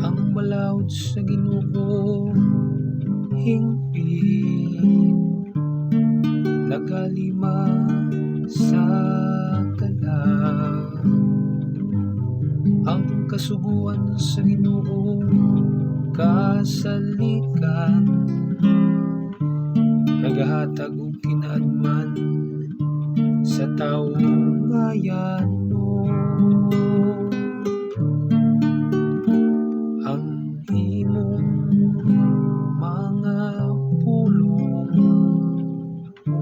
ang balaod sa Ginoo hingpit, nagalima sa kalag. Ang kasuguan sa Ginoo kasalikan, nagahatag og kinaadman sa taong ngayano. Ang imong mga pulong, o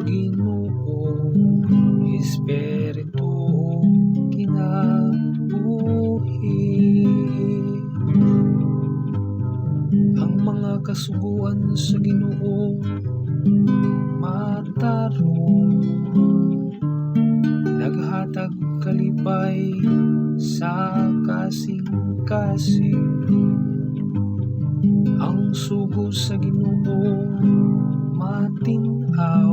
Ginoo, Espiritu kinabuhi. Ang mga kasuguan sa Ginoo matarong, naghatag kalipay sa kasing-kasing. Ang sugo sa Ginoo matin-aw,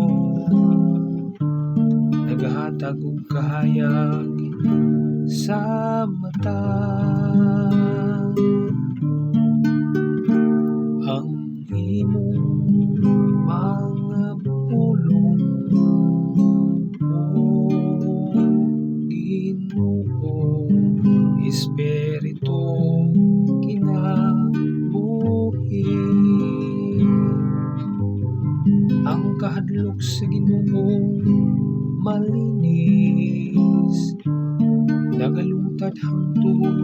naghatag og kahayag sa mata. Ang imong mga pulong, o Ginoo, Espiritu kinabuhi. Ang kahadlok sa Ginoo malinis, nagalungtad hangtod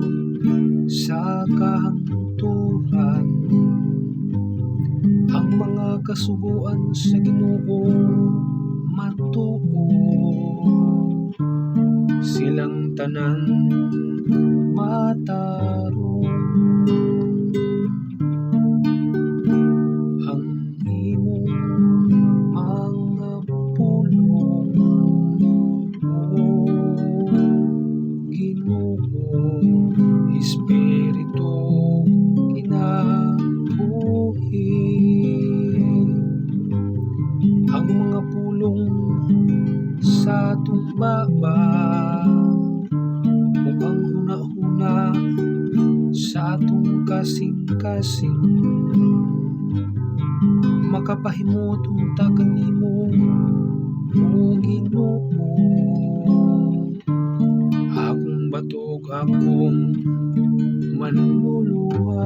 sa kahangturan. Ang mga kasuguan sa Ginoo matuo, silang tanan matarong. Ang imong mga pulong, o Ginoo, Espiritu kinabuhi. Ang mga pulong sa atong baba, ug ang hunahuna sa atong kasing-kasing, makapahimot unta kanimo, o Ginoo. Akong bato ug akong manluluwa.